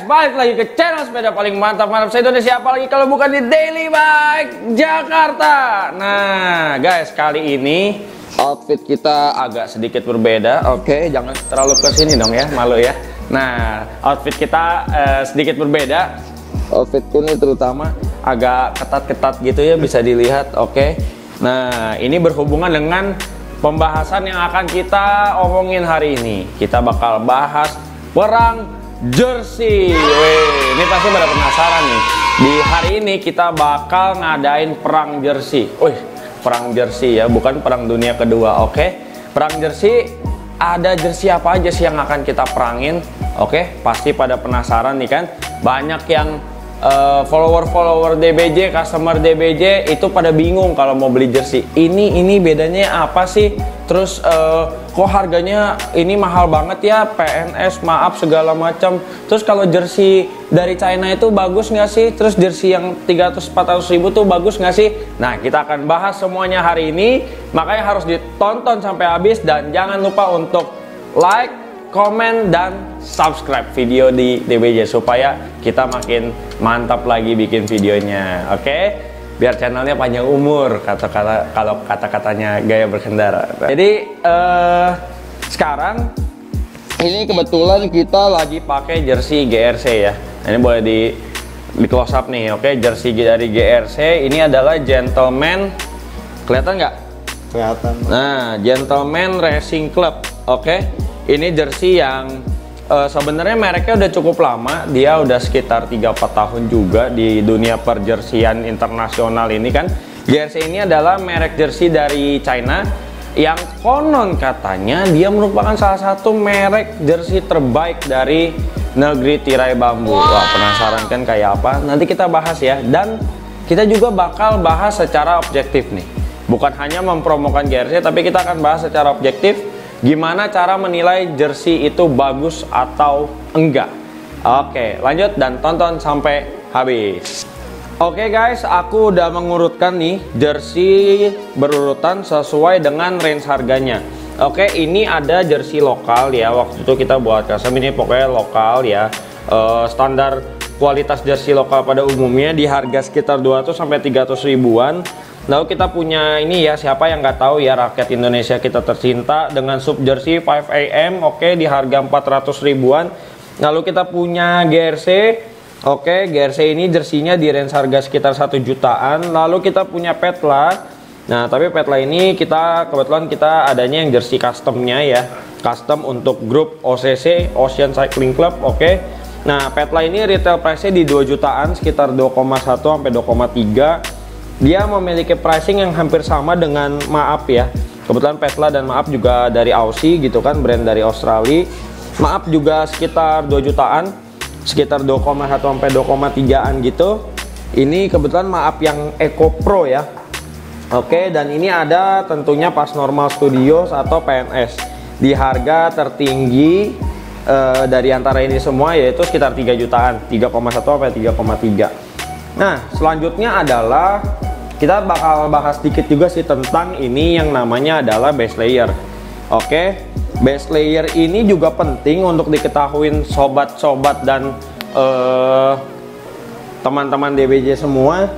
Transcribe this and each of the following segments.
balik lagi ke channel sepeda paling mantap se-Indonesia, apalagi kalau bukan di Daily Bike Jakarta. Nah guys, kali ini outfit kita agak sedikit berbeda. Oke, jangan terlalu ke sini dong ya, malu ya. Nah, outfit kita sedikit berbeda. Outfitku ini terutama agak ketat-ketat gitu ya, bisa dilihat. Oke. Nah, ini berhubungan dengan pembahasan yang akan kita omongin hari ini. Kita bakal bahas perang jersey. Ini pasti pada penasaran nih. Di hari ini kita bakal ngadain perang jersey. Perang jersey ya, bukan perang dunia kedua. Oke. Perang jersey, ada jersey apa aja sih yang akan kita perangin? Oke, pasti pada penasaran nih kan. Banyak yang follower DBJ, customer DBJ itu pada bingung kalau mau beli jersey. Ini bedanya apa sih? Terus kok harganya ini mahal banget ya, PNS, maaf segala macam. Terus kalau jersey dari China itu bagus nggak sih? Terus jersey yang 300-400 ribu tuh bagus nggak sih? Nah, kita akan bahas semuanya hari ini. Makanya harus ditonton sampai habis dan jangan lupa untuk like, komen, dan subscribe video di DBJ supaya kita makin mantap lagi bikin videonya. Oke? Biar channelnya panjang umur, kalau kata-katanya gaya berkendara. Jadi sekarang ini kebetulan kita lagi pakai jersey GRC ya. Ini boleh di close up nih. Oke, jersey dari GRC ini adalah Gentleman. Kelihatan nggak? Kelihatan. Nah, Gentleman Racing Club. Oke, ini jersey yang sebenarnya mereknya udah cukup lama. Dia udah sekitar 3-4 tahun juga di dunia perjersian internasional ini kan. GRC ini adalah merek jersey dari China yang konon katanya dia merupakan salah satu merek jersey terbaik dari negeri tirai bambu. Wah, penasaran kan kayak apa? Nanti kita bahas ya. Dan kita juga bakal bahas secara objektif nih. Bukan hanya mempromokan GRC, tapi kita akan bahas secara objektif gimana cara menilai jersey itu bagus atau enggak. Oke, lanjut dan tonton sampai habis. Oke guys, aku udah mengurutkan nih jersey berurutan sesuai dengan range harganya. Oke, ini ada jersey lokal ya. Waktu itu kita buat custom, ini pokoknya lokal ya. Standar kualitas jersey lokal pada umumnya di harga sekitar 200-300 ribuan. Lalu kita punya ini ya, siapa yang nggak tahu ya, rakyat Indonesia kita tercinta dengan sub jersey 5AM. Oke, di harga 400 ribuan. Lalu kita punya GRC. Oke, GRC ini jersinya di range harga sekitar 1 jutaan. Lalu kita punya Petla. Nah, tapi Petla ini kebetulan kita adanya yang jersey customnya ya. Custom untuk grup OCC, Ocean Cycling Club. Oke. Nah, Petla ini retail price-nya di 2 jutaan, sekitar 2,1 sampai 2,3. Dia memiliki pricing yang hampir sama dengan Maap ya. Kebetulan Petla dan Maap juga dari Aussie gitu kan, brand dari Australia. Maap juga sekitar 2 jutaan, sekitar 2,1 sampai 2,3an gitu. Ini kebetulan Maap yang Eco Pro ya. Oke, dan ini ada tentunya pas normal studios atau PNS di harga tertinggi dari antara ini semua, yaitu sekitar 3 jutaan, 3,1 sampai 3,3. Nah, selanjutnya adalah kita bakal bahas sedikit juga sih tentang ini yang namanya adalah base layer. Oke, base layer ini juga penting untuk diketahui sobat-sobat dan teman-teman DBJ semua.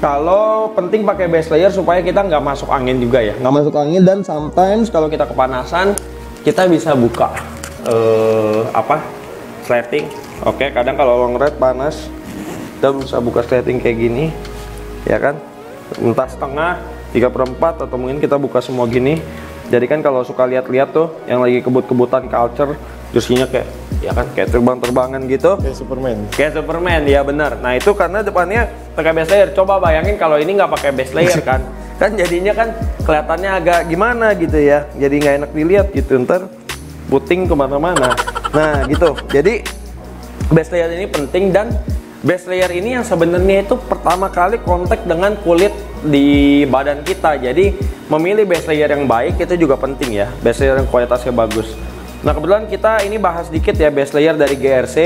Kalau penting pakai base layer supaya kita nggak masuk angin juga ya, nggak masuk angin. Dan sometimes kalau kita kepanasan, kita bisa buka sleting. Oke, kadang kalau long ride panas, kita bisa buka sleting kayak gini ya kan, entah setengah, 3/4, atau mungkin kita buka semua gini. Jadi kan kalau suka lihat-lihat tuh yang lagi kebut-kebutan culture, jersinya kayak ya kan, kayak terbang-terbangan gitu, kayak Superman ya, bener. Nah, itu karena depannya pakai base layer. Coba bayangin kalau ini nggak pakai base layer kan jadinya kan kelihatannya agak gimana gitu ya, jadi nggak enak dilihat gitu, ntar puting kemana-mana. Nah gitu, jadi base layer ini penting. Dan base layer ini yang sebenarnya itu pertama kali kontak dengan kulit di badan kita. Jadi memilih base layer yang baik itu juga penting ya, base layer yang kualitasnya bagus. Nah, kebetulan kita ini bahas sedikit ya base layer dari GRC.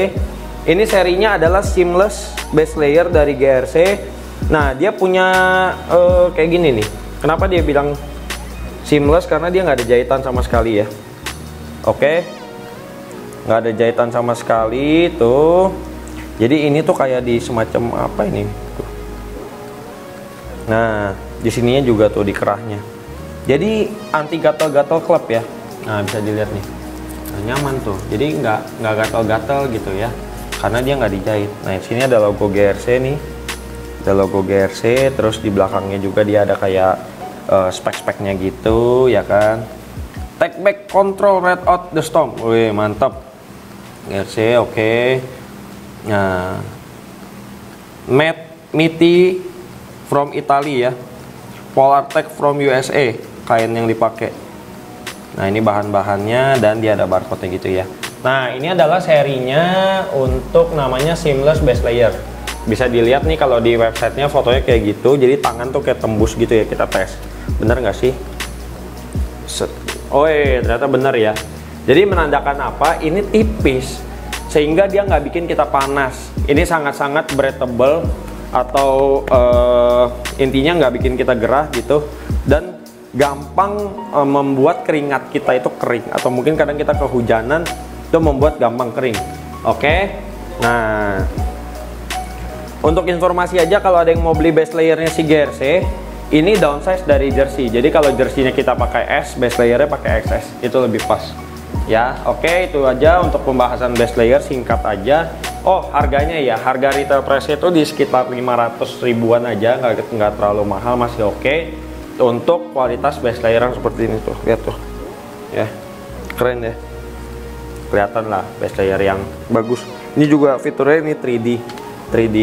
Ini serinya adalah seamless base layer dari GRC. Nah, dia punya kayak gini nih. Kenapa dia bilang seamless? Karena dia nggak ada jahitan sama sekali ya. Oke, nggak ada jahitan sama sekali tuh. Jadi ini tuh kayak di semacam apa ini? Tuh. Nah, di sininya juga tuh di kerahnya. Jadi anti gatal-gatal klep ya. Nah, bisa dilihat nih. Nah, nyaman tuh. Jadi nggak gatal-gatal gitu ya. Karena dia nggak dijahit. Nah, di sini ada logo GRC nih. Ada logo GRC, terus di belakangnya juga dia ada kayak spek-speknya gitu ya kan. Take back control red out the storm. Wih, mantap. GRC oke. Nah, Miti from Italy ya, Polartec from USA, kain yang dipakai. Nah, ini bahan-bahannya dan dia ada barcode-nya gitu ya. Nah, ini adalah serinya untuk namanya seamless base layer. Bisa dilihat nih kalau di websitenya fotonya kayak gitu, jadi tangan tuh kayak tembus gitu ya. Kita tes, bener nggak sih? Oh ternyata bener ya. Jadi menandakan apa? Ini tipis sehingga dia nggak bikin kita panas. Ini sangat-sangat breathable atau intinya nggak bikin kita gerah gitu, dan gampang membuat keringat kita itu kering, atau mungkin kadang kita kehujanan itu membuat gampang kering. Oke. Nah, untuk informasi aja, kalau ada yang mau beli base layernya si GRC, ini downsize dari jersey. Jadi kalau jerseynya kita pakai S, base layernya pakai XS, itu lebih pas. Ya, oke, itu aja untuk pembahasan base layer, singkat aja. Oh, harganya ya, harga retail price itu di sekitar 500 ribuan aja, nggak terlalu mahal, masih oke. Untuk kualitas base layer yang seperti ini tuh, lihat tuh, ya, keren ya, kelihatan lah base layer yang bagus. Ini juga fiturnya ini 3D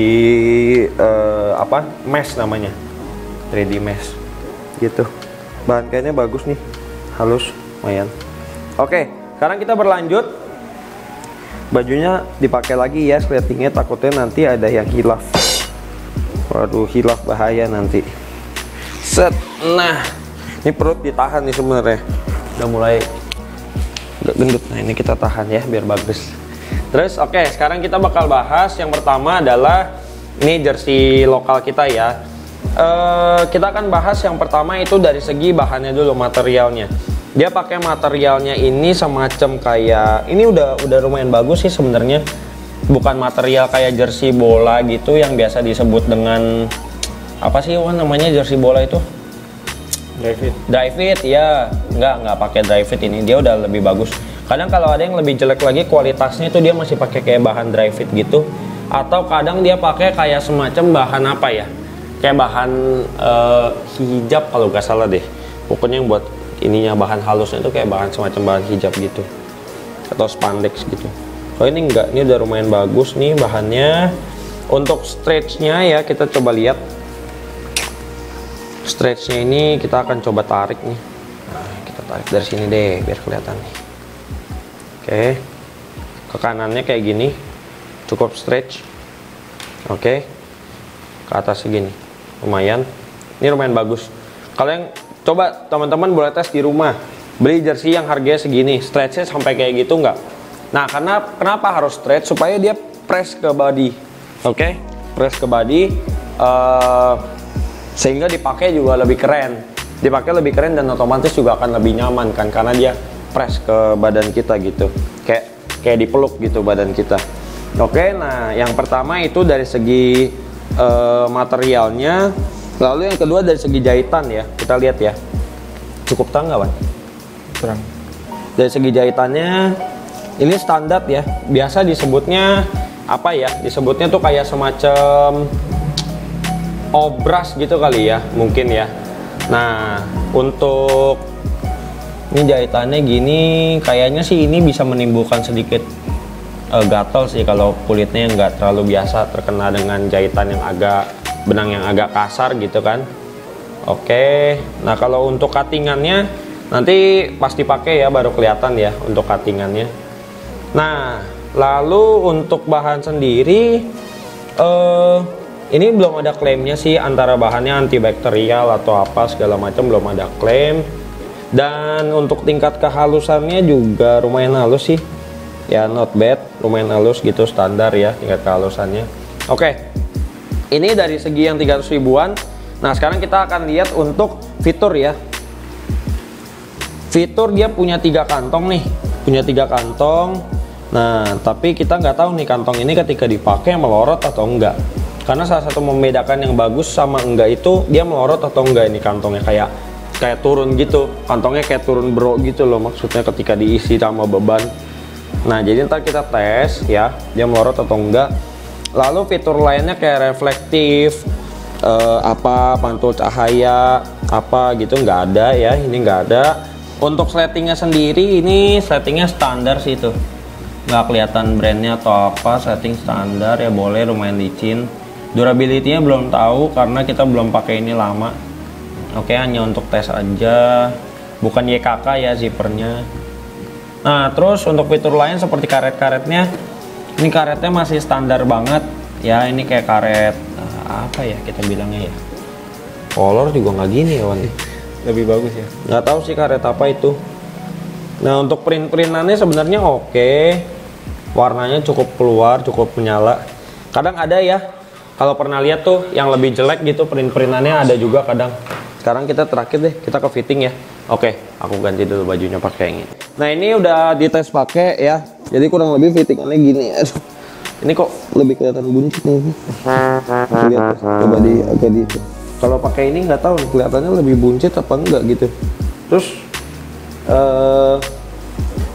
apa, mesh namanya, 3D mesh, gitu. Bahan kainnya bagus nih, halus, lumayan. Oke. Sekarang kita berlanjut, bajunya dipakai lagi ya sletingnya, takutnya nanti ada yang hilaf. Waduh, hilaf bahaya nanti. Set. Nah, ini perut ditahan nih sebenarnya. Udah mulai agak gendut. Nah, ini kita tahan ya biar bagus. Terus oke, sekarang kita bakal bahas yang pertama adalah ini jersey lokal kita ya. Kita akan bahas yang pertama itu dari segi bahannya dulu, materialnya. Dia pakai materialnya ini semacam kayak, ini udah lumayan bagus sih sebenarnya. Bukan material kayak jersey bola gitu yang biasa disebut dengan apa sih namanya jersey bola itu? Dry fit ya. Nggak pakai dry fit ini. Dia udah lebih bagus. Kadang kalau ada yang lebih jelek lagi kualitasnya itu dia masih pakai kayak bahan dry fit gitu. Atau kadang dia pakai kayak semacam bahan apa ya? Kayak bahan hijab kalau nggak salah deh. Pokoknya yang buat ininya bahan halusnya itu kayak bahan semacam bahan hijab gitu, atau spandex gitu. Kalau ini enggak, ini udah lumayan bagus nih bahannya. Untuk stretchnya ya, kita coba lihat stretchnya ini, kita akan coba tarik nih. Nah, kita tarik dari sini deh biar kelihatan nih. Oke, ke kanannya kayak gini, cukup stretch. Oke, ke atas segini, lumayan. Ini lumayan bagus. Kalau yang coba teman-teman boleh tes di rumah, beli jersey yang harganya segini, stretchnya sampai kayak gitu nggak? Nah, karena kenapa harus stretch? Supaya dia press ke body, oke? Press ke body, sehingga dipakai juga lebih keren. Dipakai lebih keren dan otomatis juga akan lebih nyaman kan, karena dia press ke badan kita gitu, kayak dipeluk gitu badan kita. Oke, nah yang pertama itu dari segi materialnya. Lalu yang kedua dari segi jahitan ya, kita lihat ya. Cukup terang nggak, Wan? Terang. Dari segi jahitannya, ini standar ya. Biasa disebutnya apa ya? Disebutnya tuh kayak semacam obras gitu kali ya, mungkin ya. Nah, untuk ini jahitannya gini, kayaknya sih ini bisa menimbulkan sedikit gatal sih kalau kulitnya nggak terlalu biasa terkena dengan jahitan yang benang yang agak kasar gitu kan. Oke, nah kalau untuk cuttingannya nanti pasti pakai ya, baru kelihatan ya untuk cuttingannya. Nah, lalu untuk bahan sendiri ini belum ada klaimnya sih, antara bahannya antibakterial atau apa segala macam, belum ada klaim. Dan untuk tingkat kehalusannya juga lumayan halus sih ya, not bad, lumayan halus gitu, standar ya tingkat kehalusannya. Oke, ini dari segi yang 300 ribuan. Nah, sekarang kita akan lihat untuk fitur ya. Fitur dia punya 3 kantong nih, punya 3 kantong. Nah, tapi kita nggak tahu nih kantong ini ketika dipakai melorot atau enggak. Karena salah satu membedakan yang bagus sama enggak itu dia melorot atau enggak ini kantongnya kayak turun gitu. Kantongnya kayak turun bro gitu loh maksudnya ketika diisi sama beban. Nah, jadi ntar kita tes ya, dia melorot atau enggak. Lalu fitur lainnya kayak reflektif, pantul cahaya, apa gitu nggak ada ya, ini nggak ada. Untuk settingnya sendiri ini settingnya standar sih itu. Nggak kelihatan brandnya atau apa, setting standar ya, boleh, lumayan licin. Durability-nya belum tahu karena kita belum pakai ini lama. Oke, hanya untuk tes aja, bukan YKK ya zippernya. Nah, terus untuk fitur lain seperti karet-karetnya, ini karetnya masih standar banget ya. Ini kayak karet apa ya kita bilangnya ya, color juga nggak gini ya Wan, lebih bagus ya. Nggak tahu sih karet apa itu. Nah, untuk print-printannya sebenarnya oke. Warnanya cukup keluar, cukup menyala. Kadang ada ya, kalau pernah lihat tuh yang lebih jelek gitu print-printannya ada juga kadang. Sekarang kita terakhir deh, kita ke fitting ya. Oke, aku ganti dulu bajunya pakai yang ini. Nah, ini udah dites pakai ya. Jadi kurang lebih fittingannya gini. Aduh, ini kok lebih kelihatan buncit nih. Lihat, coba agak di itu. Kalau pakai ini nggak tahu nih, kelihatannya lebih buncit apa enggak gitu. Terus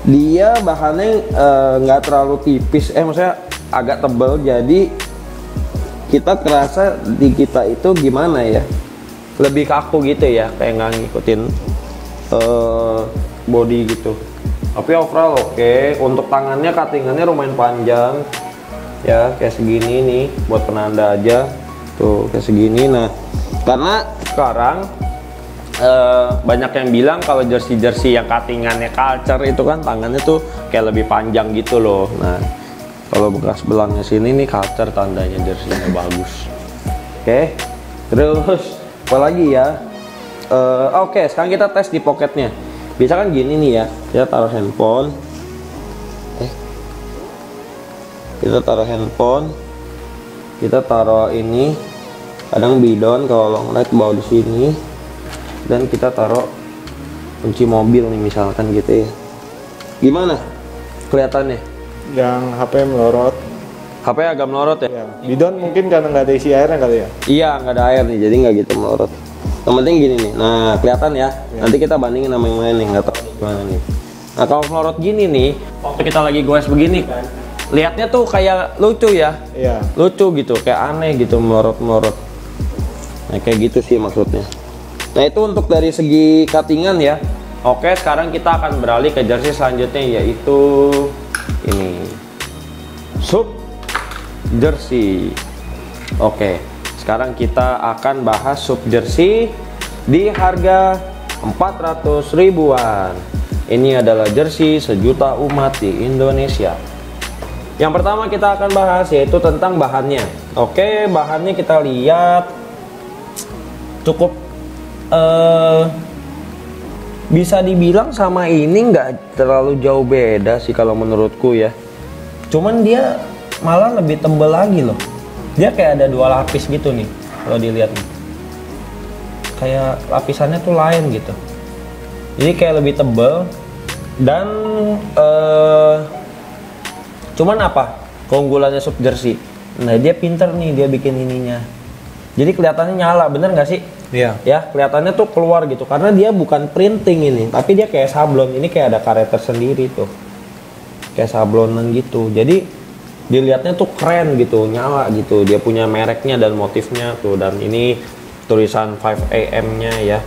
dia bahannya nggak terlalu tipis, maksudnya agak tebal, jadi kita kerasa di kita itu gimana ya, lebih kaku gitu ya, kayak nggak ngikutin body gitu. Tapi overall oke. Untuk tangannya cuttingannya lumayan panjang ya, kayak segini nih buat penanda aja tuh, kayak segini. Nah, karena sekarang banyak yang bilang kalau jersey yang cuttingannya culture itu kan tangannya tuh kayak lebih panjang gitu loh. Nah, kalau bekas belangnya sini nih culture, tandanya jerseynya bagus. Oke, terus apa lagi ya? Oke, sekarang kita tes di pocketnya. Bisa kan gini nih ya, kita taruh handphone. Kita taruh handphone, kita taruh ini, kadang bidon kalau long ride bawa di sini. Dan kita taruh kunci mobil nih misalkan gitu ya. Gimana kelihatannya? Yang HP melorot. HP agak melorot ya? Bidon mungkin karena nggak ada isi airnya kali ya? Iya, nggak ada air nih, jadi nggak gitu melorot. Yang penting gini nih, nah kelihatan ya. Nanti kita bandingin sama yang lain nih, nggak tahu gimana nih. Nah, kalau melorot gini nih, waktu kita lagi goes begini kan, lihatnya tuh kayak lucu ya. Iya. Lucu gitu, kayak aneh gitu melorot-melorot. Nah, kayak gitu sih maksudnya. Nah, itu untuk dari segi cuttingan ya. Oke, sekarang kita akan beralih ke jersey selanjutnya, yaitu ini sub jersey. Oke, sekarang kita akan bahas sub jersey di harga 400 ribuan. Ini adalah jersey sejuta umat di Indonesia. Yang pertama kita akan bahas yaitu tentang bahannya. Oke, bahannya kita lihat cukup bisa dibilang sama ini nggak terlalu jauh beda sih kalau menurutku ya. Cuman dia malah lebih tebal lagi loh. Dia kayak ada 2 lapis gitu nih kalau dilihat nih. Kayak lapisannya tuh lain gitu. Jadi kayak lebih tebal dan cuman apa keunggulannya sub jersey? Nah, dia pinter nih, dia bikin ininya. Jadi kelihatannya nyala, bener nggak sih? Iya. Ya, kelihatannya tuh keluar gitu karena dia bukan printing ini, tapi dia kayak sablon. Ini kayak ada karet tersendiri tuh. Kayak sablonan gitu. Jadi dilihatnya tuh keren gitu, nyala gitu. Dia punya mereknya dan motifnya tuh, dan ini tulisan 5am-nya ya.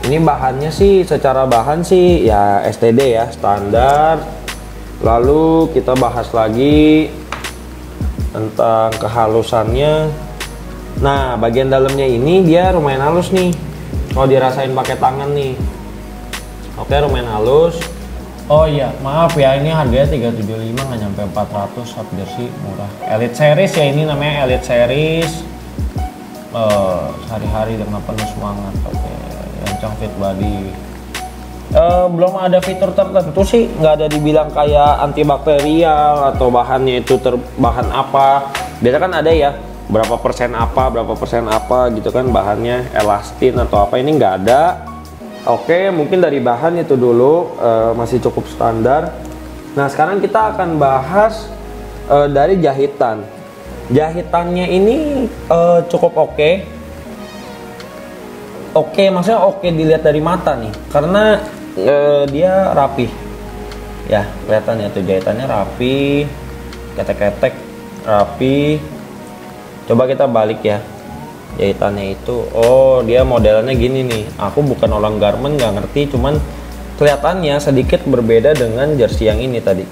Ini bahannya sih, secara bahan sih ya STD ya, standar. Lalu kita bahas lagi tentang kehalusannya. Nah, bagian dalamnya ini dia lumayan halus nih. Kalau dirasain pakai tangan nih. Oke, lumayan halus. Oh iya, maaf ya, ini harganya 375, nggak nyampe 400. Sub jersey murah. Elite series ya, ini namanya Elite series. Sehari-hari dengan penuh semangat. Oke, rancang fit body. Belum ada fitur tertentu sih, nggak ada dibilang kayak antibakterial atau bahannya itu bahan apa. Biasa kan ada ya, berapa persen apa gitu kan bahannya, elastin atau apa. Ini nggak ada. Oke, mungkin dari bahan itu dulu masih cukup standar. Nah sekarang kita akan bahas dari jahitan. Jahitannya ini cukup oke. Oke, maksudnya oke dilihat dari mata nih, karena dia rapi. Ya, kelihatan ya tuh jahitannya rapi, ketek-ketek rapi. Coba kita balik ya jahitannya itu. Oh, dia modelnya gini nih. Aku bukan orang garment, nggak ngerti, cuman kelihatannya sedikit berbeda dengan jersey yang ini tadi.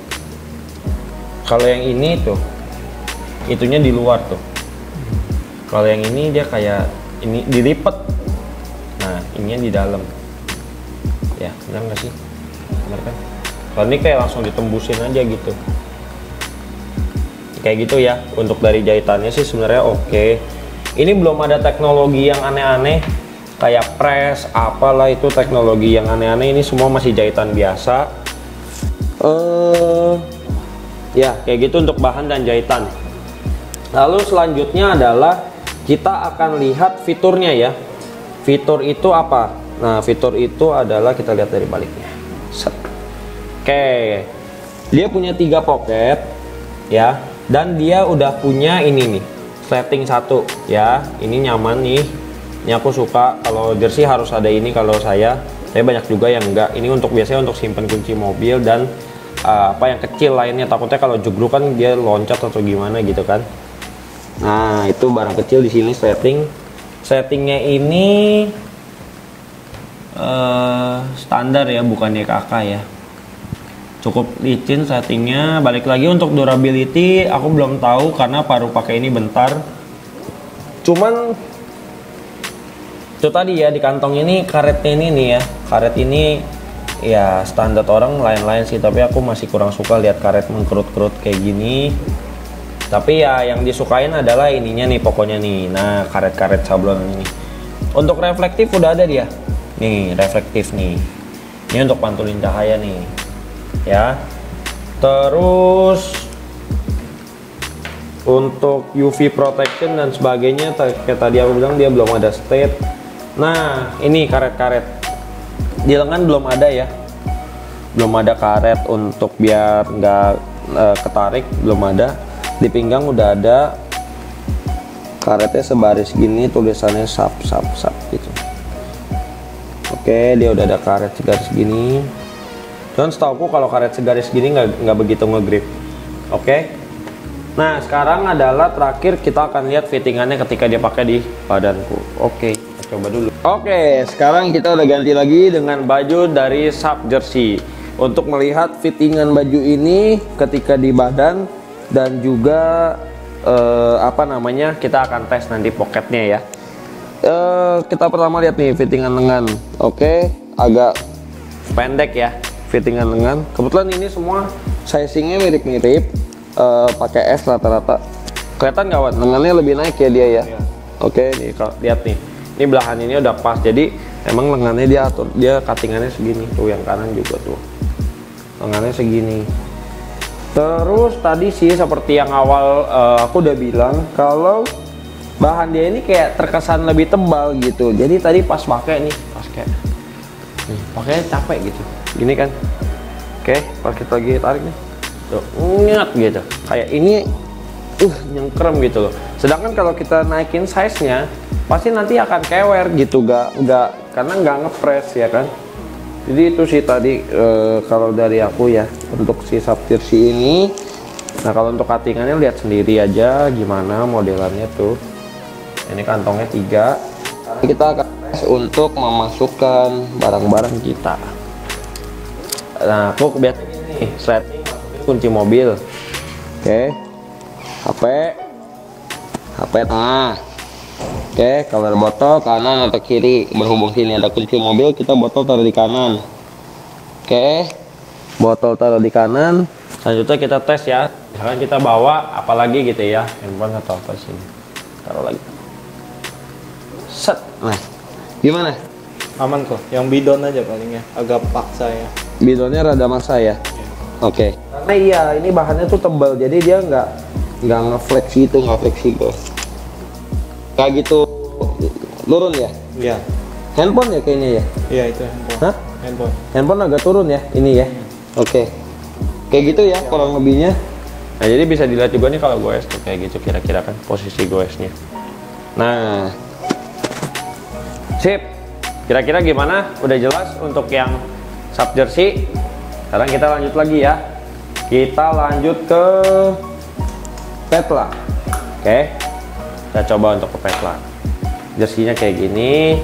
Kalau yang ini tuh, itunya di luar tuh. Kalau yang ini dia kayak ini dilipet. Nah, ininya di dalam. Ya, benar nggak sih? Benar kan? Kalau ini kayak langsung ditembusin aja gitu. Kayak gitu ya. Untuk dari jahitannya sih sebenarnya oke. Ini belum ada teknologi yang aneh-aneh kayak press, apalah itu teknologi yang aneh-aneh. Ini semua masih jahitan biasa. Ya kayak gitu untuk bahan dan jahitan. Lalu selanjutnya adalah kita akan lihat fiturnya ya. Fitur itu apa? Nah fitur itu adalah kita lihat dari baliknya. Set. Oke, dia punya 3 pocket ya, dan dia udah punya ini nih setting 1 ya. Ini nyaman nih. Ini aku suka, kalau jersey harus ada ini kalau saya. Tapi banyak juga yang enggak. Ini untuk biasanya untuk simpan kunci mobil dan apa yang kecil lainnya. Takutnya kalau joglo kan dia loncat atau gimana gitu kan. Nah, itu barang kecil di sini settingnya ini standar ya, bukannya kakak ya. Cukup licin settingnya. Balik lagi untuk durability, aku belum tahu karena baru pakai ini bentar. Cuman itu tadi ya, di kantong ini karetnya ini nih ya, karet ini ya standar orang lain-lain sih, tapi aku masih kurang suka lihat karet mengkerut-kerut kayak gini. Tapi ya yang disukain adalah ininya nih pokoknya nih. Nah karet-karet sablon ini. Untuk reflektif udah ada dia nih, reflektif nih. Ini untuk pantulin cahaya nih ya. Terus untuk UV protection dan sebagainya kayak tadi aku bilang dia belum ada state. Nah ini karet-karet di lengan belum ada ya, belum ada karet untuk biar nggak ketarik, belum ada. Di pinggang udah ada karetnya sebaris gini, tulisannya sap gitu. Oke, dia udah ada karet segaris gini. Cuman setauku kalau karet segaris gini nggak begitu ngegrip. Oke. Nah sekarang adalah terakhir kita akan lihat fittingannya ketika dia pakai di badanku. Oke, kita coba dulu. Oke, sekarang kita udah ganti lagi dengan baju dari Sub Jersey untuk melihat fittingan baju ini ketika di badan dan juga apa namanya, kita akan tes nanti poketnya ya. Kita pertama lihat nih fittingan lengan. Oke, agak pendek ya fittingan lengan. Kebetulan ini semua sizingnya mirip-mirip. Pakai S rata-rata. Kelihatan nggak Wan? Lengannya lebih naik ya dia ya. Oke, nih kalau lihat nih, ini belahan ini udah pas. Jadi emang lengannya dia atur, dia cuttingannya segini. Tuh yang kanan juga tuh, lengannya segini. Terus tadi sih seperti yang awal aku udah bilang kalau bahan dia ini kayak terkesan lebih tebal gitu. Jadi tadi pas pakai nih, pas kayak pakainya capek gitu. Gini kan. Oke, pas kita lagi tarik nih. Tuh, nyet gitu. Kayak ini nyengkrem gitu loh. Sedangkan kalau kita naikin size-nya pasti nanti akan kewer gitu, nggak karena nggak ngepres ya kan. Jadi itu sih tadi kalau dari aku ya untuk si Sub Jersey ini. Nah kalau untuk cuttingannya lihat sendiri aja gimana modelannya tuh. Ini kantongnya 3. Kita akan tes untuk memasukkan barang-barang kita. Nah aku biasa ini setting kunci mobil. Oke, HP tengah. Oke, color botol kanan atau kiri, berhubung sini ada kunci mobil, kita botol taruh di kanan. Oke, botol taruh di kanan. Selanjutnya kita tes ya. Misalkan kita bawa apalagi gitu ya, handphone atau apa sini, taruh lagi. Set. Nah, gimana? Aman kok. Yang bidon aja palingnya, agak paksa ya. Bidonnya rada maksa ya. Oke. Karena iya, ini bahannya tuh tebal, jadi dia nggak ngefleksi itu, nggak fleksibel. Kayak gitu, turun ya? Iya. Handphone ya kayaknya ya? Iya itu handphone. Hah? Handphone. Handphone agak turun ya, ini ya? Oke. Kayak gitu ya kurang lebihnya. Nah jadi bisa dilihat juga nih kalau goes tuh kayak gitu kira-kira kan posisi goesnya. Nah, sip. Kira-kira gimana? Udah jelas untuk yang sub jersey. Sekarang kita lanjut lagi ya. Kita lanjut ke Petla. Oke. Kita coba untuk ke Petla. Jersinya kayak gini.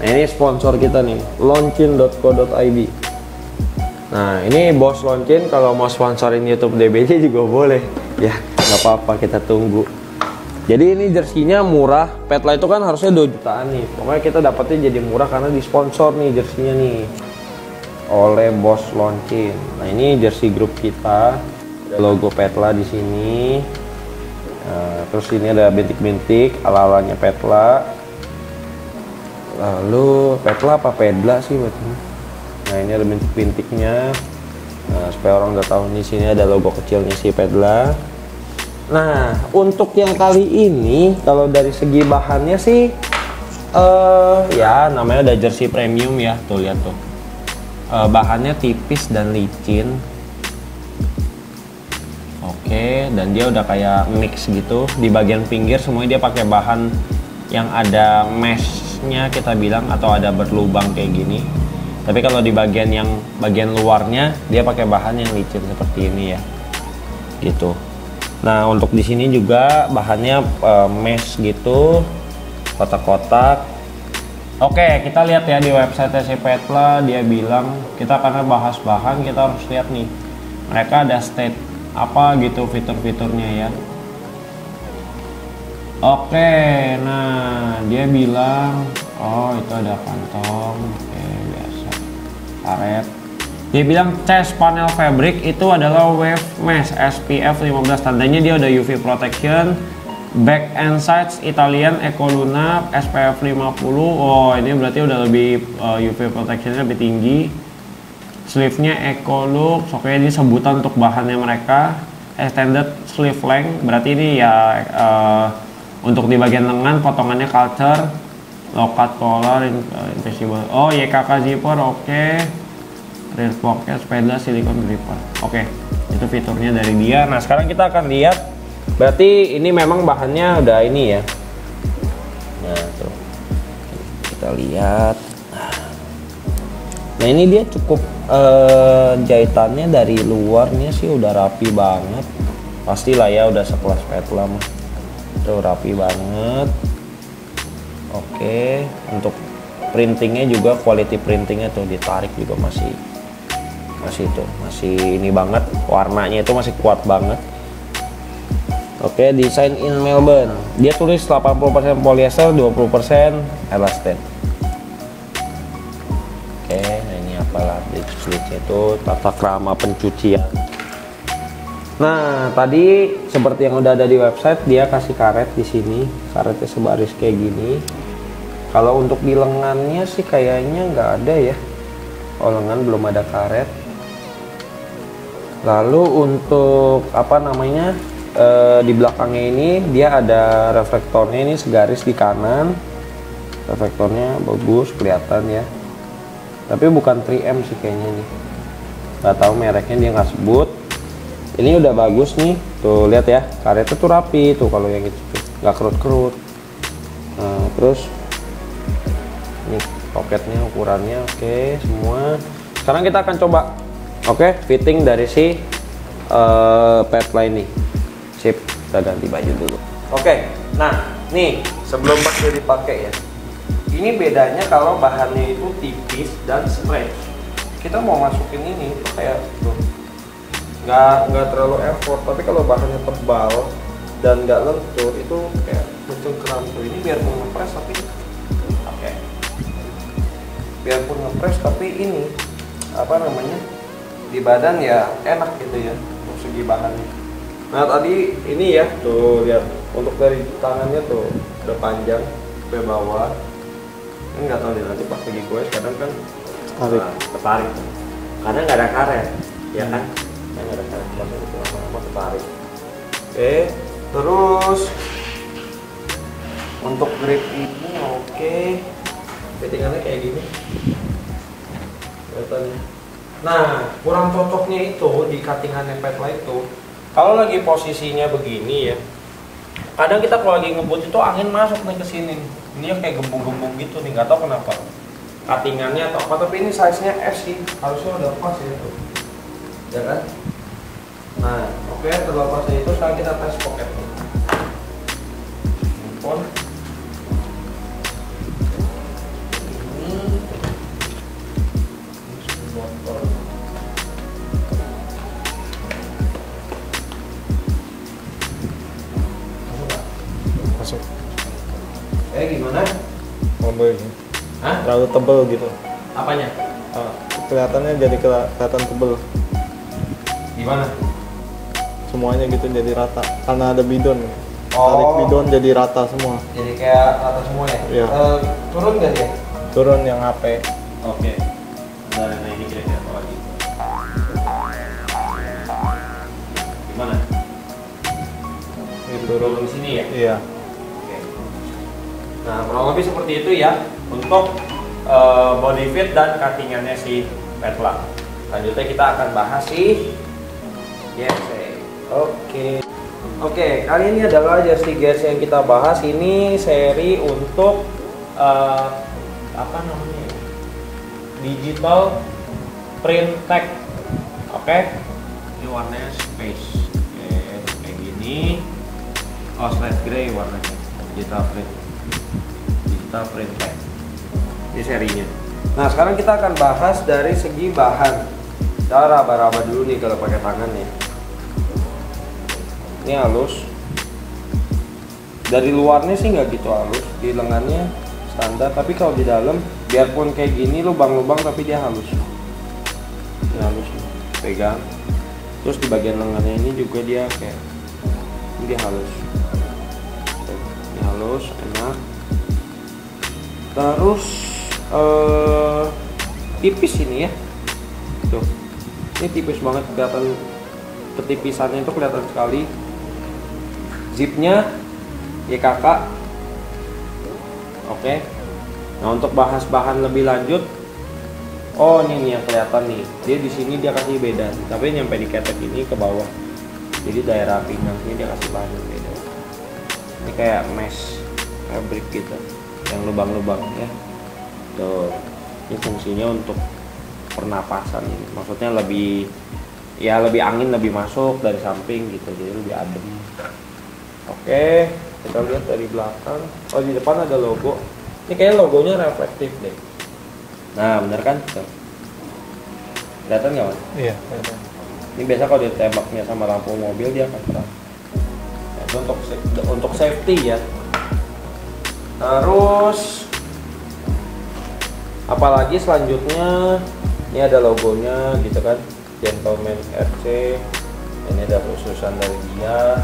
Nah ini sponsor kita nih, launchin.co.id. Nah ini bos Launchin kalau mau sponsorin YouTube DBJ juga boleh ya, nggak apa-apa, kita tunggu. Jadi ini jersinya murah. Petla itu kan harusnya 2 jutaan nih, pokoknya kita dapetnya jadi murah karena disponsor nih jersinya nih oleh bos Launchin. Nah ini jersey grup kita, ada logo Petla di sini. Nah, terus ini ada bintik-bintik ala-alanya Petla. Lalu Petla apa Pedla sih buat ini? Nah ini ada bintik-bintiknya. Nah, supaya orang udah tahu di sini ada logo kecilnya si Pedla. Nah untuk yang kali ini kalau dari segi bahannya sih ya namanya udah jersey premium ya, tuh lihat tuh. Bahannya tipis dan licin. Oke, dan dia udah kayak mix gitu. Di bagian pinggir semuanya dia pakai bahan yang ada meshnya kita bilang, atau ada berlubang kayak gini. Tapi kalau di bagian luarnya dia pakai bahan yang licin seperti ini ya, gitu. Nah untuk di sini juga bahannya mesh gitu, kotak-kotak. Oke, kita lihat ya di website si Petla, dia bilang kita karena bahas bahan kita harus lihat nih, mereka ada state apa gitu fitur-fiturnya ya. Oke, nah dia bilang oh itu ada kantong. Oke, biasa karet. Dia bilang chest panel fabric itu adalah wave mesh SPF 15, tandanya dia udah UV protection. Back and sides Italian Ecoluna SPF 50. Oh ini berarti udah lebih UV protectionnya lebih tinggi. Sleeve-nya Ecolux. Oke, ini sebutan untuk bahannya mereka. Extended sleeve length, berarti ini ya untuk di bagian lengan potongannya culture. Low-cut collar, invisible. Oh, YKK zipper, oke. Rear pocket, sepeda, silicone gripper. Oke, itu fiturnya dari dia. Nah, sekarang kita akan lihat. Berarti ini memang bahannya udah ini ya. Nah, tuh. Kita lihat. Nah, ini dia cukup jahitannya dari luarnya sih udah rapi banget. Pastilah ya udah sekelas Petla mah. Tuh rapi banget. Oke, untuk printingnya juga quality printingnya tuh ditarik juga masih ini banget, warnanya itu masih kuat banget. Oke, design in Melbourne, dia tulis 80% polyester, 20% elastane. Oke, nah ini apalah display-nya itu tata krama pencucian. Nah tadi seperti yang udah ada di website, dia kasih karet di sini, karetnya sebaris kayak gini. Kalau untuk di lengannya sih kayaknya nggak ada ya. Oh, lengan belum ada karet. Lalu untuk apa namanya di belakangnya ini dia ada reflektornya, ini segaris di kanan. Reflektornya bagus kelihatan ya. Tapi bukan 3M sih kayaknya nih. Nggak tahu mereknya, dia nggak sebut. Ini udah bagus nih. Tuh lihat ya, karetnya tuh rapi tuh kalau yang itu nggak kerut-kerut. Nah, terus ini poketnya ukurannya oke semua. Sekarang kita akan coba fitting dari si Petla ini. Sip, kita ganti baju dulu. Nah nih sebelum pas dipakai ya, ini bedanya kalau bahannya itu tipis dan stretch. Kita mau masukin ini kayak tuh nggak terlalu effort, tapi kalau bahannya tebal dan nggak lentur itu kayak mencengkeram tuh. Ini biarpun ngepres tapi biarpun ngepres tapi ini apa namanya di badan ya enak gitu ya untuk segi bahannya. Nah tadi ini ya tuh lihat untuk dari tangannya tuh udah panjang sampai bawah. Ini nggak tahu nih nanti pas lagi gue kadang kan ketarik karena nggak ada karet ya kan, nggak ada karet pas itu lama-lama ketarik. Oke, terus untuk grip ini oke. Fittingannya kayak gini, kelihatan ya. Nah, kurang cocoknya itu di cuttingannya Petla itu, kalau lagi posisinya begini ya, kadang kita kalau lagi ngebut itu angin masuk nih ke sini. Ini ya kayak gembung-gembung gitu nih, nggak tahu kenapa. Cuttingannya atau apa, tapi ini size-nya S sih, harusnya udah pas ya itu. Ya kan? Nah, oke, terlepas dari itu sekarang kita tes pocketnya. Handphone. Masuk. Gimana? Mobil ini. Hah? Terlalu tebel gitu. Apanya? Kelihatannya jadi kelihatan tebel. Gimana? Semuanya gitu jadi rata. Karena ada bidon. Oh. Tarik bidon jadi rata semua. Jadi kayak rata semua ya? Iya. Turun gak dia? Turun yang HP. Oke. Nah, ini kira-kira apa lagi? Gimana? Ini Turun di sini ya? Iya. Oke. Nah, kurang lebih seperti itu ya untuk body fit dan cuttingannya si Petla. Selanjutnya kita akan bahas si GRC. Oke, kali ini adalah jersey GRC yang kita bahas. Ini seri untuk apa namanya? Digital print tag. Oke. Ini warnanya space. Oke, kayak gini. Oh, slate gray warnanya. Digital print tag. Ini serinya. Nah, sekarang kita akan bahas dari segi bahan. Kita raba-raba dulu nih kalau pakai tangan ya. Ini halus. Dari luarnya sih nggak gitu halus, di lengannya standar. Tapi kalau di dalam, biarpun kayak gini lubang-lubang, tapi dia halus. Ini halus, pegang. Terus di bagian lengannya ini juga dia kayak, ini dia halus. Ini halus, enak. Terus tipis ini ya. Tuh, ini tipis banget, kelihatan ketipisannya itu kelihatan sekali. Zipnya YKK. Oke. Nah, untuk bahas bahan lebih lanjut, oh ini nih yang kelihatan nih. Dia di sini dia kasih beda, tapi nyampe di ketek ini ke bawah. Jadi daerah pinggang ini dia kasih bahan yang beda. Ini kayak mesh fabric gitu, yang lubang-lubang ya. Tuh, ini fungsinya untuk pernapasan ini. Maksudnya lebih angin lebih masuk dari samping gitu, jadi lebih adem. Oke, kita lihat dari belakang. Oh, di depan ada logo. Ini kayak logonya reflektif deh. Nah, bener kan? Kelihatan nggak, Mas? Iya. Ini biasa kalau ditembaknya sama lampu mobil dia akan terang. Nah, itu untuk safety ya. Terus apalagi selanjutnya ini ada logonya gitu kan, Gentleman RC. Ini ada khususan dari dia.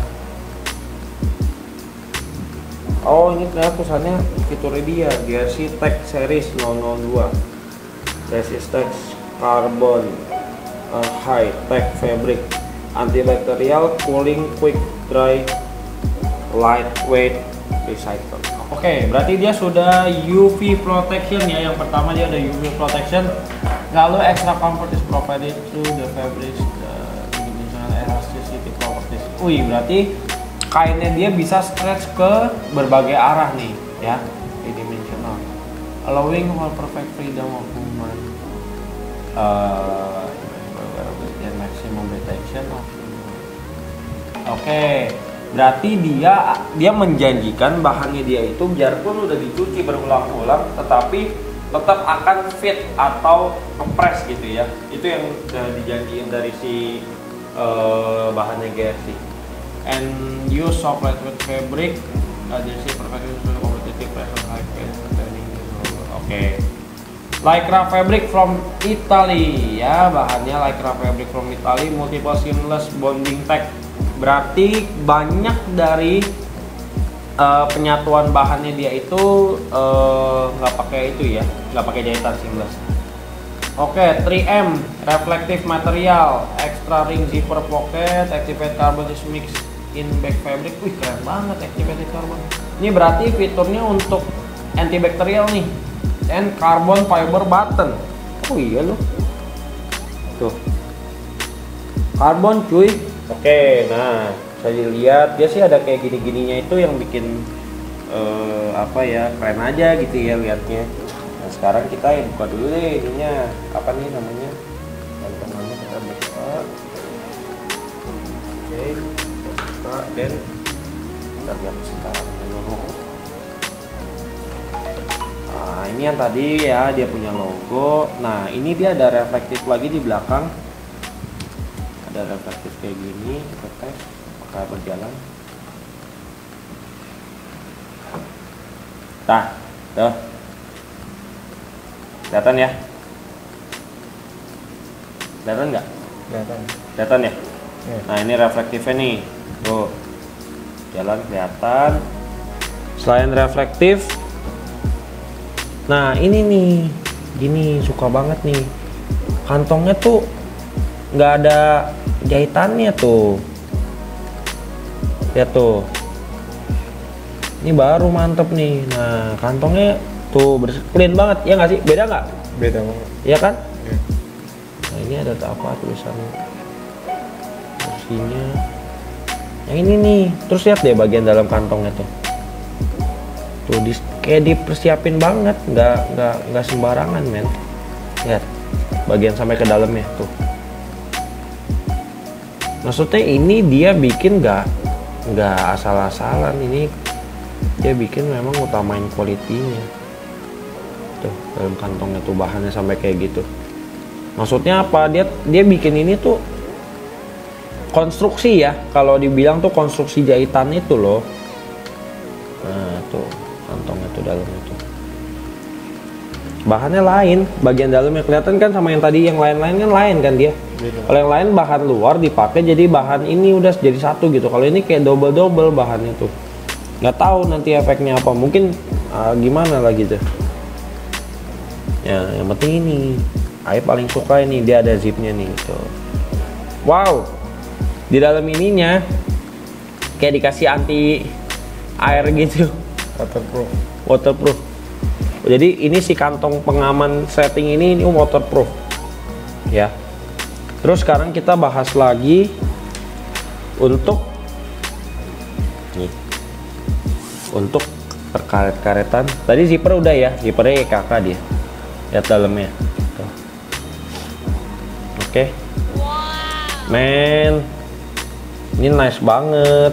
Oh, ini ternyata tulisannya fiturnya dia GRC Tech Series 002 Resistance Carbon High Tech Fabric Antibacterial Cooling Quick Dry Lightweight Recycle. Oke, berarti dia sudah UV protection ya. Yang pertama dia ada UV protection, lalu extra comfort is provided through the fabrics dimensional elasticity properties. Wih, berarti kainnya dia bisa stretch ke berbagai arah nih ya, di dimensional, allowing for perfect freedom of movement, and maximum retention of. Oke, berarti dia menjanjikan bahannya dia itu biarpun udah dicuci berulang-ulang, tetapi tetap akan fit atau kepres gitu ya. Itu yang udah dijanjiin dari si bahannya GRC. And use of lightweight fabric, jersey perfectly suitable competitive pressure high pace training. Oke. Lycra fabric from Italy ya, bahannya Lycra fabric from Italy, multiple seamless bonding tag. Berarti banyak dari penyatuan bahannya dia itu nggak pakai itu ya, nggak pakai jahitan seamless. Oke, 3M reflective material, extra ring zipper pocket, activated carbon is mixed in back fabric. Wih, keren banget activated carbon. Ini berarti fiturnya untuk antibacterial nih, and carbon fiber button. Oh iya loh. Tuh. Karbon cuy. Oke, nah bisa dilihat dia sih ada kayak gini-gininya itu yang bikin apa ya, keren aja gitu ya liatnya. Nah sekarang kita buka dulu deh ininya, apa nih namanya, namanya kita buka. Oke, buka dan kita lihat sekarang dulu. Nah ini yang tadi ya dia punya logo. Nah ini dia ada reflektif lagi di belakang, ada reflektif kayak gini. Kita tes apakah berjalan. Nah, tuh. Kelihatan ya? Kelihatan nggak? Kelihatan. Kelihatan ya? Ya. Nah, ini reflektifnya nih. Tuh. Jalan kelihatan. Selain reflektif, nah ini nih. Gini, suka banget nih. Kantongnya tuh nggak ada jahitannya tuh. Lihat tuh. Ini baru mantep nih. Nah kantongnya tuh clean banget ya nggak sih? Beda nggak? Beda banget. Iya kan? Ya. Nah ini ada apa tulisan bersihnya. Yang ini nih. Terus lihat deh bagian dalam kantongnya tuh. Tuh kayak dipersiapin banget. Nggak sembarangan men. Lihat bagian sampai ke dalamnya tuh. Maksudnya ini dia bikin nggak asal-asalan, ini dia bikin memang utamain kualitinya. Tuh dalam kantongnya tuh bahannya sampai kayak gitu. Maksudnya apa? Dia bikin ini tuh konstruksi ya. Kalau dibilang tuh konstruksi jahitan itu loh. Nah tuh kantongnya tuh dalamnya tuh. Bahannya lain, bagian dalamnya kelihatan kan sama yang tadi, yang lain-lain kan lain kan dia. Kalau yang lain bahan luar dipakai jadi bahan ini udah jadi satu gitu. Kalau ini kayak double bahannya tuh. Nggak tahu nanti efeknya apa. Mungkin gimana lah gitu. Ya, yang penting ini. Saya paling suka ini dia ada zipnya nih gitu. Wow. Di dalam ininya kayak dikasih anti air gitu. Waterproof. Jadi ini si kantong pengaman setting ini waterproof. Ya. Terus sekarang kita bahas lagi untuk untuk perkaret-karetan. Tadi zipper udah ya, zippernya kakak dia. Lihat dalamnya. Tuh. Oke. Men, ini nice banget.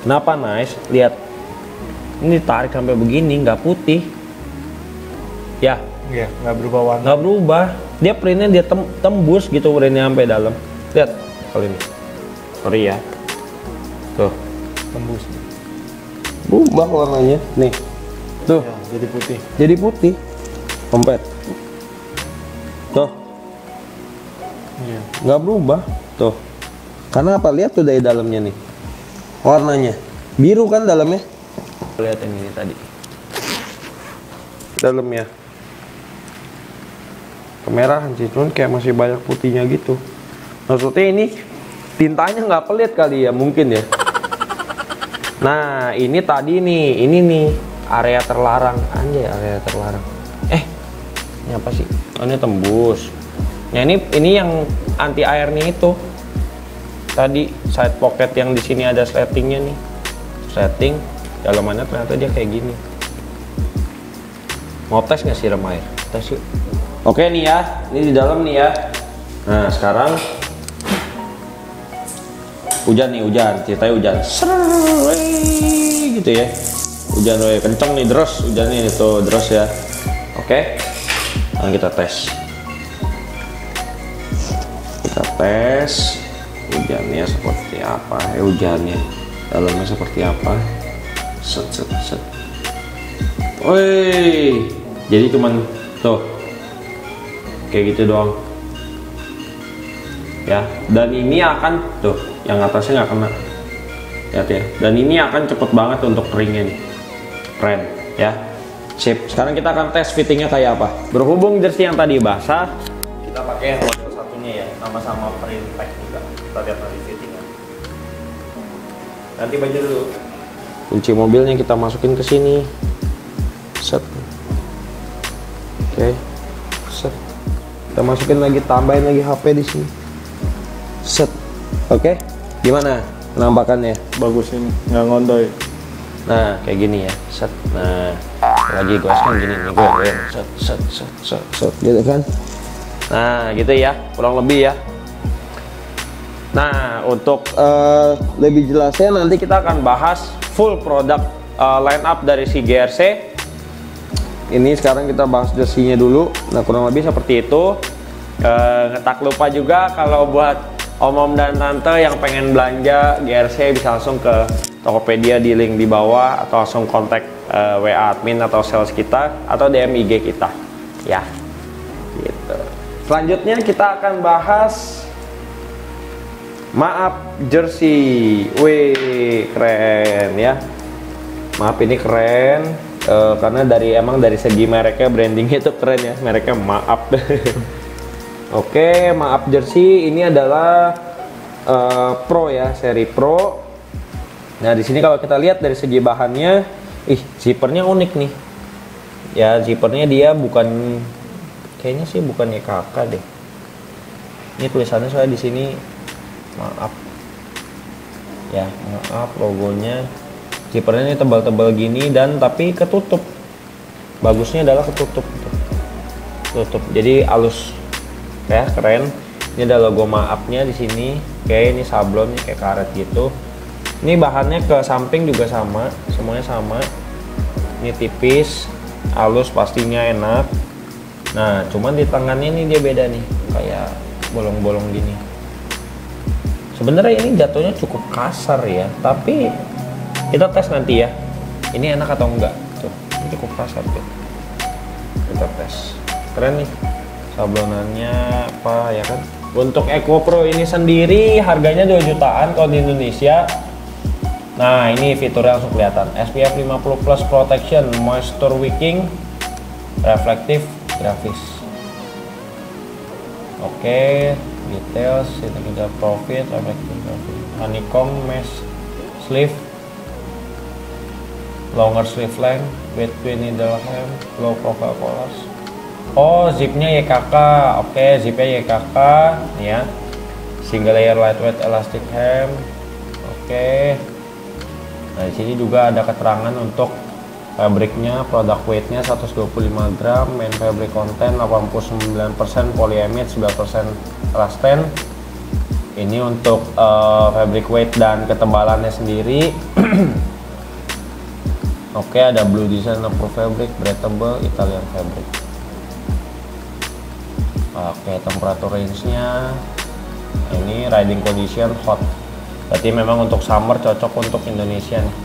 Kenapa nice? Lihat, ini tarik sampai begini, nggak putih. Ya. Iya, nggak berubah warna. Nggak berubah. Dia printnya dia tembus gitu printnya sampai dalam. Lihat kali ini. Sorry ya. Tuh. Tembus. Berubah warnanya. Nih. Tuh. Ya, jadi putih. Jadi putih. Kompet. Tuh. Iya. Nggak berubah. Tuh. Karena apa? Lihat tuh dari dalamnya nih. Warnanya. Biru kan dalamnya. Lihat yang ini tadi. Dalamnya. Kemerahan sih, cuman kayak masih banyak putihnya gitu. Maksudnya ini tintanya nggak pelit kali ya, mungkin ya. Nah ini tadi nih, ini nih area terlarang, anjay area terlarang. Ini apa sih? Oh ini tembus. Nah ini yang anti airnya itu. Tadi side pocket yang di sini ada settingnya nih, setting dalamannya ternyata dia kayak gini. Mau tes nggak siram air? Tes yuk. Oke nih ya, ini di dalam nih ya. Nah sekarang hujan nih, ceritanya hujan. Gitu ya. Hujan kenceng nih, deras hujannya itu deras ya. Oke. Sekarang kita tes. Kita tes hujannya seperti apa? Hujannya dalamnya seperti apa? Set. Woi, jadi cuman tuh. Kayak gitu doang ya, dan ini akan tuh yang atasnya nggak kena, lihat ya, dan ini akan cepet banget untuk keringnya nih, keren ya, sip. Sekarang kita akan tes fittingnya kayak apa. Berhubung jersey yang tadi basah, kita pakai yang model satunya ya, sama-sama print pack juga. Kita lihat nanti fittingnya. Ganti baju dulu. Kunci mobilnya kita masukin ke sini, set. Oke, set. Kita masukin lagi, tambahin lagi HP di sini. Set. Oke. Gimana penampakannya? Bagus ini, nggak ngondoy. Nah, kayak gini ya. Set. Nah, lagi goeskan gini nih, gue. Set gitu kan. Nah, gitu ya, kurang lebih ya. Nah, untuk lebih jelasnya nanti kita akan bahas full product line up dari si GRC. Ini sekarang kita bahas jersey-nya dulu. Nah, kurang lebih seperti itu. Tak lupa juga kalau buat om-om dan tante yang pengen belanja GRC bisa langsung ke Tokopedia di link di bawah, atau langsung kontak WA admin atau sales kita, atau DM IG kita. Ya, gitu. Selanjutnya kita akan bahas Maap jersey. Wih, keren ya. Maap ini keren. Karena emang dari segi mereknya, brandingnya itu keren ya, mereknya Maap. Oke, Maap jersey ini adalah Pro ya, seri Pro. Nah, di sini kalau kita lihat dari segi bahannya, zippernya unik nih. Ya, zippernya dia bukan, kayaknya sih bukan YKK deh. Ini tulisannya soalnya di sini Maap. Ya, Maap logonya. Zippernya ini tebal-tebal gini, dan tapi ketutup. Bagusnya adalah ketutup. Tutup. Jadi halus. Ya, keren. Ini ada logo Maapnya di sini. Kayak ini sablonnya kayak karet gitu. Ini bahannya ke samping juga sama, semuanya sama. Ini tipis, halus, pastinya enak. Nah, cuman di tangannya ini dia beda nih, kayak bolong-bolong gini. Sebenarnya ini jatuhnya cukup kasar ya, tapi kita tes nanti ya, ini enak atau enggak. Tuh, ini cukup kasar tuh. Kita tes. Keren nih sablonannya apa ya kan. Untuk Eco Pro ini sendiri harganya 2 jutaan kalau di Indonesia. Nah, ini fiturnya langsung kelihatan. SPF 50 plus protection, moisture wicking, reflective grafis. Oke, details, ini kita profit, reflective grafis, honeycomb mesh sleeve, longer sleeve length, between needle hem, low profile collars. Oh, zipnya YKK. Oke, zipnya YKK ya. Single layer lightweight elastic hem. Oke. Nah, di sini juga ada keterangan untuk fabriknya, product weightnya 125 gram, main fabric content 89% polyamide, 9% elastane. Ini untuk fabric weight dan ketebalannya sendiri. Oke, ada blue design approved fabric, breathable, Italian fabric. Oke, temperature range-nya ini riding condition hot. Berarti memang untuk summer cocok untuk Indonesia nih.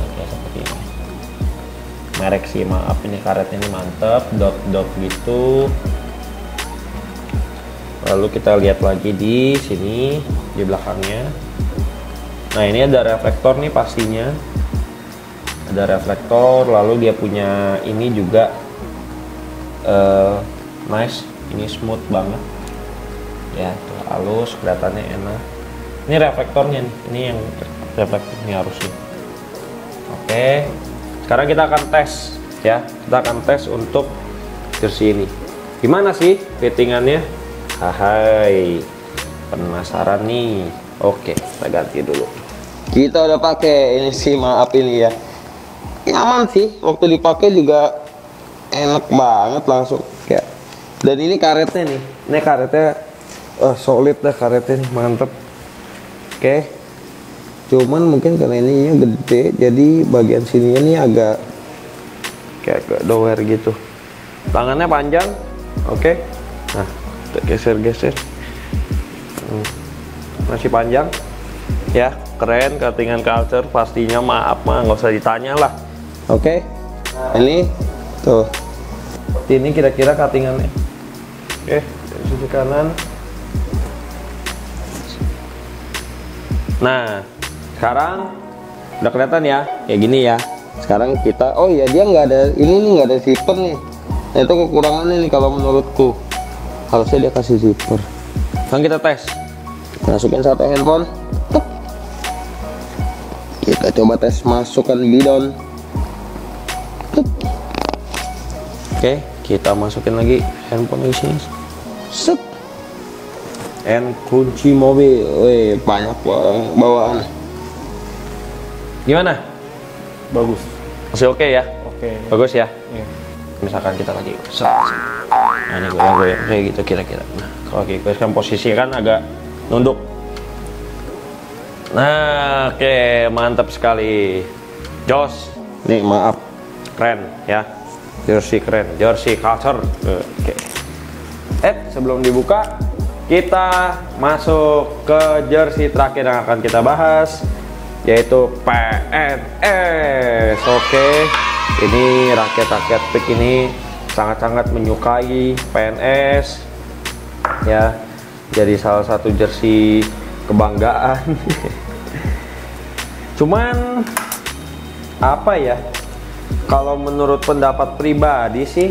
Oke, seperti ini. Merek sih, maaf ini karetnya ini mantep, dot-dot gitu. Lalu kita lihat lagi di sini di belakangnya. Nah, ini ada reflektor nih pastinya. Ada reflektor, lalu dia punya ini juga nice, ini smooth banget ya, tuh halus, kelihatannya enak. Ini reflektornya nih, ini yang reflektornya harusnya. Oke, sekarang kita akan tes ya, kita akan tes untuk jersey ini. Gimana sih fittingannya? Hai, penasaran nih. Oke, kita ganti dulu. Kita udah pakai ini sih, maaf ini ya. Nyaman sih, waktu dipakai juga enak banget langsung ya. Dan ini karetnya nih, ini karetnya solid dah, karetnya nih mantep. Oke, cuman mungkin karena ininya gede, jadi bagian sininya nih agak doer gitu. Tangannya panjang, oke. Nah, kita geser-geser, masih panjang ya, keren. Cuttingan culture pastinya, maaf mah nggak usah ditanya lah. Oke, ini tuh, ini kira-kira cuttingannya. Oke, dari sisi kanan. Nah, sekarang udah kelihatan ya, kayak gini ya. Sekarang kita, oh ya dia nggak ada, ini nih nggak ada zipper nih. Nah, itu kekurangannya nih kalau menurutku. Harusnya dia kasih zipper. Sekarang kita tes. Masukin satu handphone. Kita coba tes masukkan bidon. Oke, kita masukin lagi. handphone isi. Set. And kunci mobil, banyak bawaan. Gimana? Bagus. Masih oke ya? Oke. Bagus ya? Iya. Misalkan kita lagi set. Nah, ini goyang-goyang kayak gitu kira-kira. Nah, kalau gitu kan posisi kan agak nunduk. Nah, oke, mantap sekali. Jos. Nih, maaf. Keren ya. Jersey keren, jersey culture. Oke. Sebelum dibuka, kita masuk ke jersey terakhir yang akan kita bahas, yaitu PNS. Oke, ini rakyat-rakyat PIK ini sangat-sangat menyukai PNS ya, jadi salah satu jersey kebanggaan. Cuman apa ya, kalau menurut pendapat pribadi sih,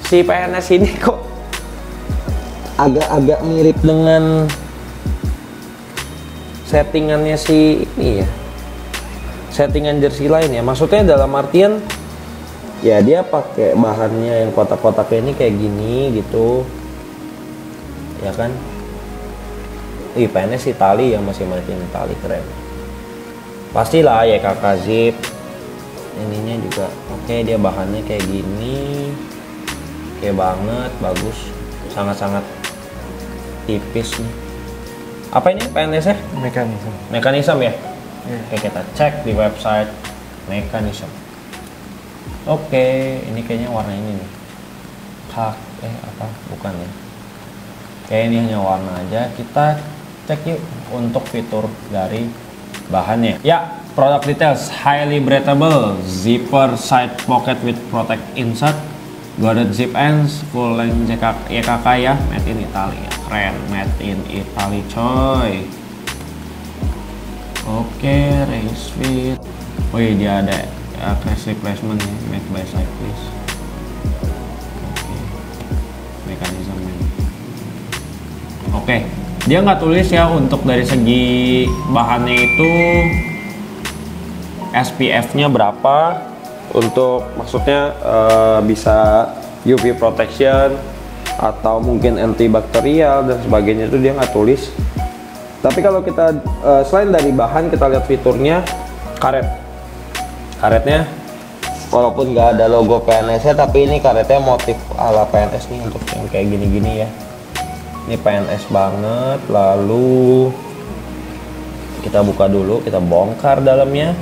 si PNS ini kok agak-agak mirip dengan settingannya si ini ya, settingan jersey lain ya. Maksudnya dalam artian ya dia pakai bahannya yang kotak-kotaknya ini kayak gini gitu ya kan. PNS Itali ya, masih makin Itali, keren pastilah ya. Kakak zip ininya juga oke, dia bahannya kayak gini, kayak banget, bagus, sangat-sangat tipis nih. Apa ini PNS nya? Mekanisme ya? Oke, kita cek di website Mekanisme. Oke, ini kayaknya warna ini nih. Apa? Bukan ya? Kayak ini hanya warna aja. Kita cek yuk untuk fitur dari bahannya. Ya, product details: highly breathable, zipper side pocket with protect insert, guarded zip ends, full length YKK ya, made in Italy ya. Keren, made in Italy coy. Oke, race fit. Oh iya, dia ada crash replacement ya, made by cyclist. Oke, mekanisme ini. Oke, dia nggak tulis ya untuk dari segi bahannya itu SPF-nya berapa, untuk maksudnya bisa UV protection atau mungkin antibakterial dan sebagainya, itu dia nggak tulis. Tapi kalau kita selain dari bahan, kita lihat fiturnya, karetnya walaupun nggak ada logo PNS nya, tapi ini karetnya motif ala PNS nih, untuk yang kayak gini-gini ya. Ini PNS banget. Lalu kita buka dulu, kita bongkar dalamnya.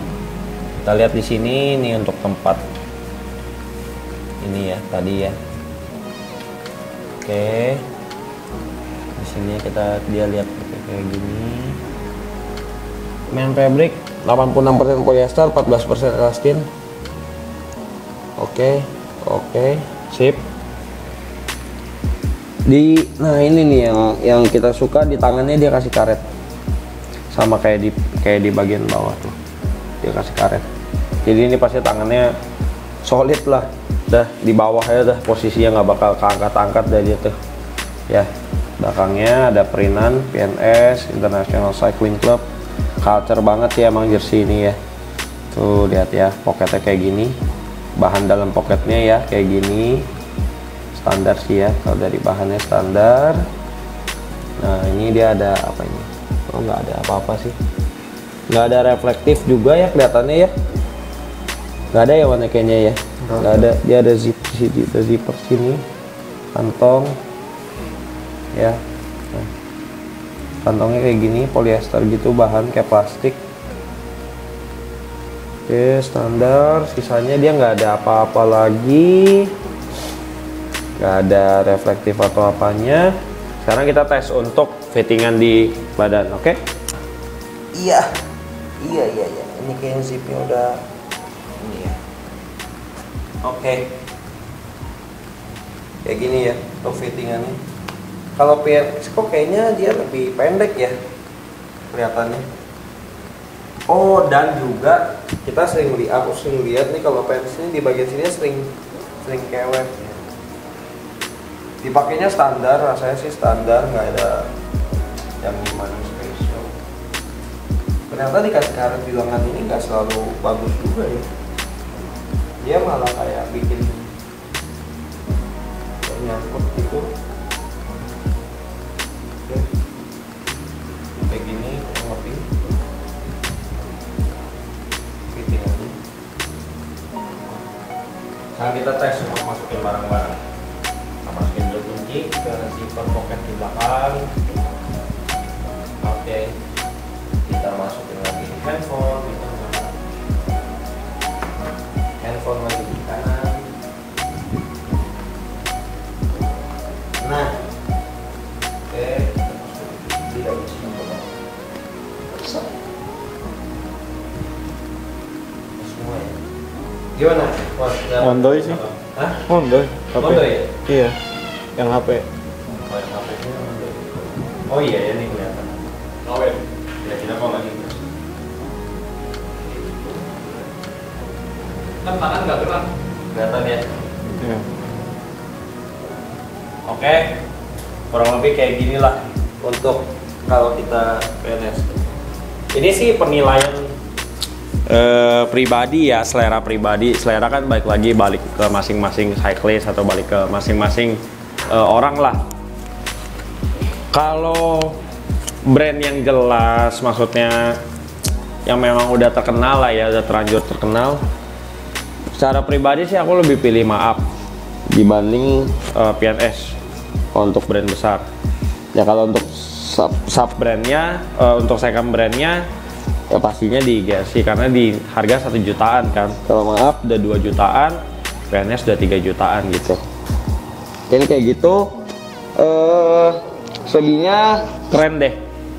Kita lihat di sini, ini untuk tempat ini ya tadi ya. Oke, di sini dia lihat kayak gini. Main fabric 86% polyester, 14% elastin. Oke, sip. Nah ini nih yang kita suka, di tangannya dia kasih karet, sama kayak di bagian bawah tuh dia kasih karet. Jadi ini pasti tangannya solid lah. Dah di bawah ya, dah posisinya nggak bakal keangkat-angkat dari itu ya. Belakangnya ada perinan PNS International Cycling Club. Culture banget ya emang jersey ini ya. Tuh lihat ya, poketnya kayak gini, bahan dalam poketnya ya kayak gini, standar sih ya kalau dari bahannya standar. Nah ini dia ada apa ini? Oh nggak ada apa-apa sih, nggak ada reflektif juga ya kelihatannya ya, nggak ada ya warna kayaknya ya, nggak ada. Dia ada zipper sini, kantong ya. Nah, kantongnya kayak gini, polyester gitu, bahan kayak plastik. Oke, standar. Sisanya dia nggak ada apa-apa lagi, nggak ada reflektif atau apanya. Sekarang kita tes untuk fittingan di badan, oke? Iya. Ini kayaknya zipnya udah ini ya. Oke. Kayak gini ya untuk fittingannya. Kalau PNS kok kayaknya dia lebih pendek ya kelihatannya. Oh, dan juga aku sering lihat nih kalau PNS ini di bagian sini sering kewet ya. Dipakainya standar, rasanya sih standar, nggak ada yang gimana spesial. Ternyata dikasih karet di lengan ini nggak selalu bagus juga ya. Dia malah kayak bikin nyangkut gitu. Oke. Kayak gini kurang lebih. Fitting aja. Sekarang kita tes untuk masukin barang-barang. Kita masukin dulu kunci ke zipper pocket di belakang. Oke. Kita masukin lagi handphone. Handphone lagi di kanan. Nah, oke, tidak bisa semua ya. Gimana? Mondoy sih. Hah? Mondoy. HP. Mondoy ya? Iya. Yang HP. Oh, yang HP-nya Mondoy. Oh iya ya, ini kelihatan. Oh ya. Ya kita mau lagi. Kan tangan nggak gerak. Kelihatan ya. Iya. Oke, kurang lebih kayak gini lah untuk kalau kita PNS. Ini sih penilaian pribadi ya, selera pribadi. Selera kan balik ke masing-masing cyclist atau balik ke masing-masing orang lah. Kalau brand yang jelas, maksudnya yang memang udah terkenal lah ya, udah terlanjur terkenal. Secara pribadi sih aku lebih pilih Maap dibanding PNS untuk brand besar. Ya kalau untuk sub brandnya, untuk second brandnya, ya pastinya di GSC karena di harga 1 jutaan kan. Kalau Maap udah 2 jutaan, PNS udah 3 jutaan gitu. Ini kayak gitu. Selebihnya keren deh.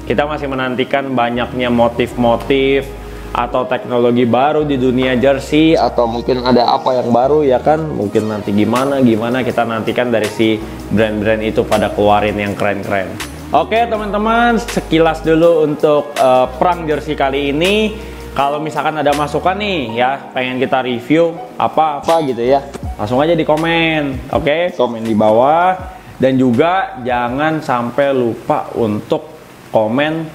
Kita masih menantikan banyaknya motif-motif atau teknologi baru di dunia jersey, atau mungkin ada apa yang baru ya kan, mungkin nanti gimana kita nantikan dari si brand-brand itu pada keluarin yang keren-keren. Oke teman-teman, sekilas dulu untuk perang jersey kali ini. Kalau misalkan ada masukan nih ya, pengen kita review apa-apa gitu ya, langsung aja di komen. Oke, komen di bawah. Dan juga jangan sampai lupa untuk komen,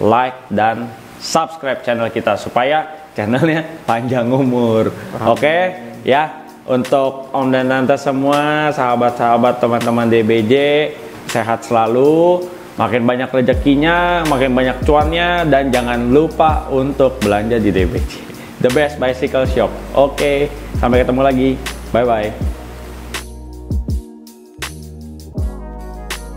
like, dan subscribe channel kita supaya channelnya panjang umur. Oke, ya. Untuk Om dan Tante semua, sahabat-sahabat teman-teman DBJ, sehat selalu, makin banyak rezekinya, makin banyak cuannya, dan jangan lupa untuk belanja di DBJ, The Best Bicycle Shop. Oke, sampai ketemu lagi. Bye bye.